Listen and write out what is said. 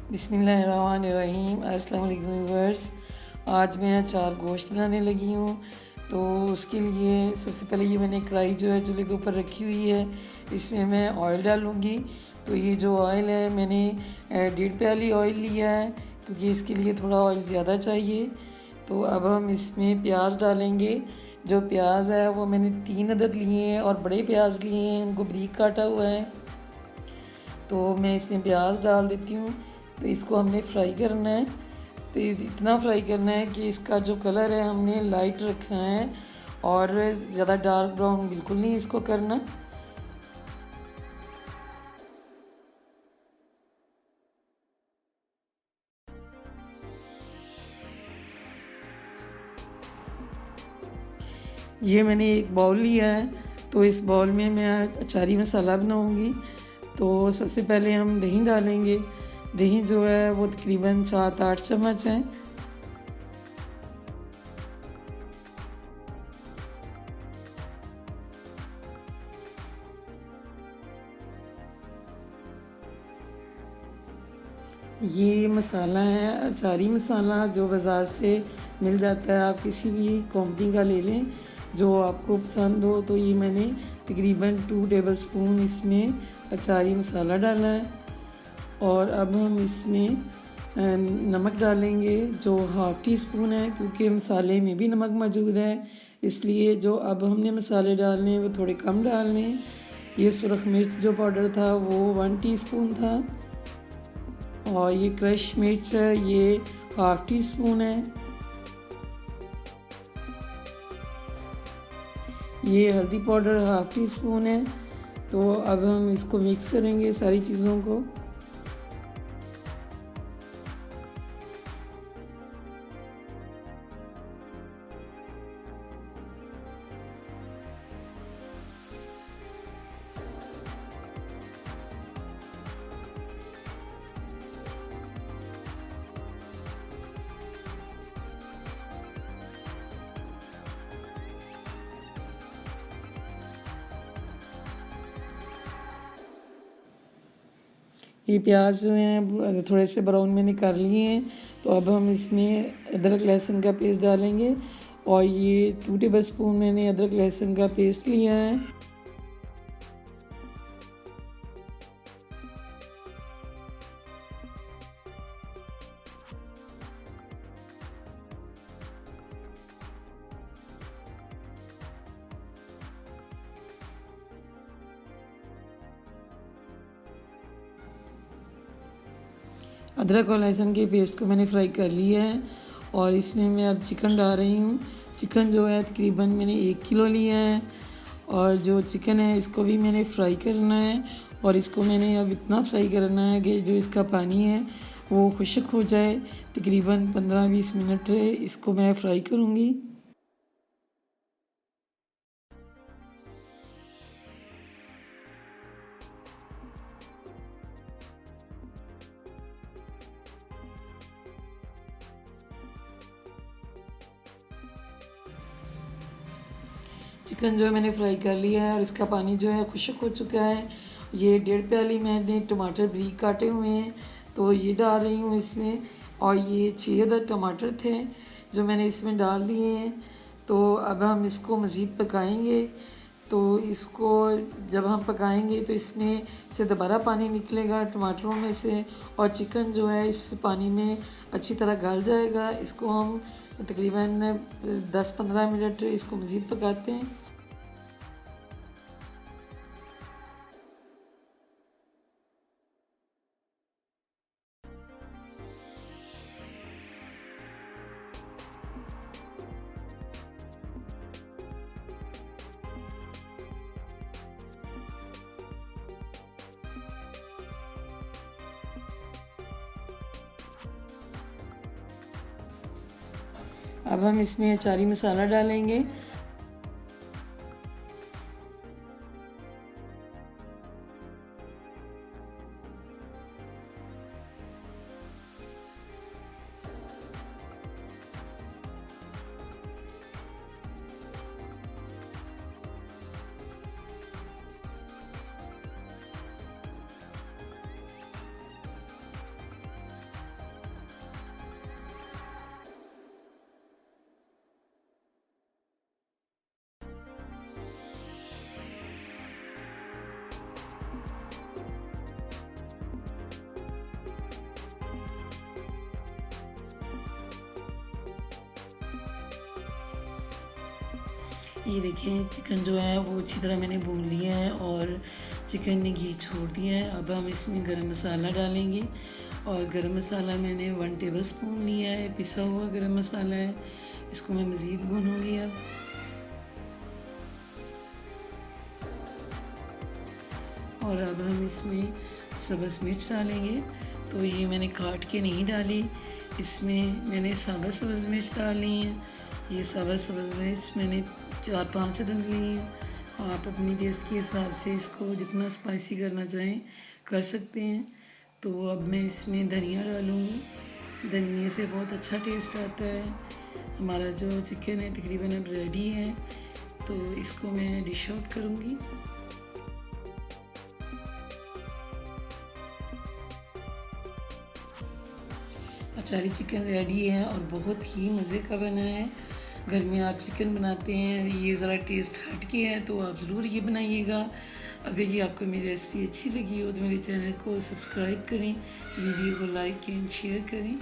बिस्मिल्लाहिर्रहमानिर्रहीम। अस्सलाम वालेकुम व्यूअर्स। आज मैं अचार गोश्त बनाने लगी हूँ। तो उसके लिए सबसे पहले ये मैंने कढ़ाई जो है चूल्हे के ऊपर रखी हुई है। इसमें मैं ऑयल डालूँगी। तो ये जो ऑयल है मैंने 1.5 प्याली ऑयल लिया है, क्योंकि इसके लिए थोड़ा ऑयल ज़्यादा चाहिए। तो अब हम इसमें प्याज डालेंगे। जो प्याज है वो मैंने 3 अदद लिए हैं और बड़े प्याज लिए हैं, उनको बारीक काटा हुआ है। तो मैं इसमें प्याज डाल देती हूँ। तो इसको हमने फ्राई करना है। तो इतना फ्राई करना है कि इसका जो कलर है हमने लाइट रखना है, और ज़्यादा डार्क ब्राउन बिल्कुल नहीं इसको करना। ये मैंने एक बाउल लिया है। तो इस बाउल में मैं अचारी मसाला बनाऊंगी। तो सबसे पहले हम दही डालेंगे। दही जो है वो तकरीबन 7-8 चम्मच है। ये मसाला है अचारी मसाला, जो बाज़ार से मिल जाता है। आप किसी भी कंपनी का ले लें जो आपको पसंद हो। तो ये मैंने तकरीबन 2 टेबलस्पून इसमें अचारी मसाला डाला है। और अब हम इसमें नमक डालेंगे जो 1/2 टी स्पून है, क्योंकि मसाले में भी नमक मौजूद है। इसलिए जो अब हमने मसाले डालने हैं वो थोड़े कम डालने हैं। ये सुरख मिर्च जो पाउडर था वो 1 टीस्पून था, और ये क्रश मिर्च है ये 1/2 टी स्पून है। ये हल्दी पाउडर 1/2 टी स्पून है। तो अब हम इसको मिक्स करेंगे सारी चीज़ों को। ये प्याज जो हैं थोड़े से ब्राउन मैंने कर लिए हैं। तो अब हम इसमें अदरक लहसुन का पेस्ट डालेंगे, और ये 2 टेबल स्पून मैंने अदरक लहसुन का पेस्ट लिया है। अदरक और लहसुन के पेस्ट को मैंने फ्राई कर लिया है, और इसमें मैं अब चिकन डाल रही हूँ। चिकन जो है तकरीबन मैंने 1 किलो लिया है, और जो चिकन है इसको भी मैंने फ्राई करना है। और इसको मैंने अब इतना फ्राई करना है कि जो इसका पानी है वो खुश्क हो जाए। तकरीबन 15-20 मिनट इसको मैं फ्राई करूँगी। चिकन जो है मैंने फ्राई कर लिया है, और इसका पानी जो है खुश्क हो चुका है। ये 1.5 प्याली मैंने टमाटर बारीक काटे हुए हैं, तो ये डाल रही हूँ इसमें। और ये 6 अदद टमाटर थे जो मैंने इसमें डाल दिए हैं। तो अब हम इसको मज़ीद पकाएंगे। तो इसको जब हम पकाएंगे तो इसमें से दोबारा पानी निकलेगा टमाटरों में से, और चिकन जो है इस पानी में अच्छी तरह गल जाएगा। इसको हम तकरीबन 10-15 मिनट इसको मज़ीद पकाते हैं। अब हम इसमें अचारी मसाला डालेंगे। ये देखें चिकन जो है वो अच्छी तरह मैंने भून लिया है और चिकन ने घी छोड़ दिया है। अब हम इसमें गरम मसाला डालेंगे और गरम मसाला मैंने 1 टेबल स्पून लिया है, पिसा हुआ गरम मसाला है। इसको मैं मज़ीद भूनूंगी अब। और अब हम इसमें सब्ज़ मिर्च डालेंगे। तो ये मैंने काट के नहीं डाली, इसमें मैंने साबुत सब्ज़ मिर्च डाली हैं। ये साबुत सब्ज़ मिर्च मैंने 4-5 अदद ली हैं। आप अपनी टेस्ट के हिसाब से इसको जितना स्पाइसी करना चाहें कर सकते हैं। तो अब मैं इसमें धनिया डालूँगी। धनिया से बहुत अच्छा टेस्ट आता है। हमारा जो चिकन है तकरीबन अब रेडी है, तो इसको मैं डिश आउट करूँगी। अचारी चिकन रेडी है और बहुत ही मज़े का बना है। घर में आप चिकन बनाते हैं, ये ज़रा टेस्ट हट के है, तो आप ज़रूर ये बनाइएगा। अगर ये आपको मेरी रेसिपी अच्छी लगी हो तो मेरे चैनल को सब्सक्राइब करें, वीडियो को लाइक एंड शेयर करें।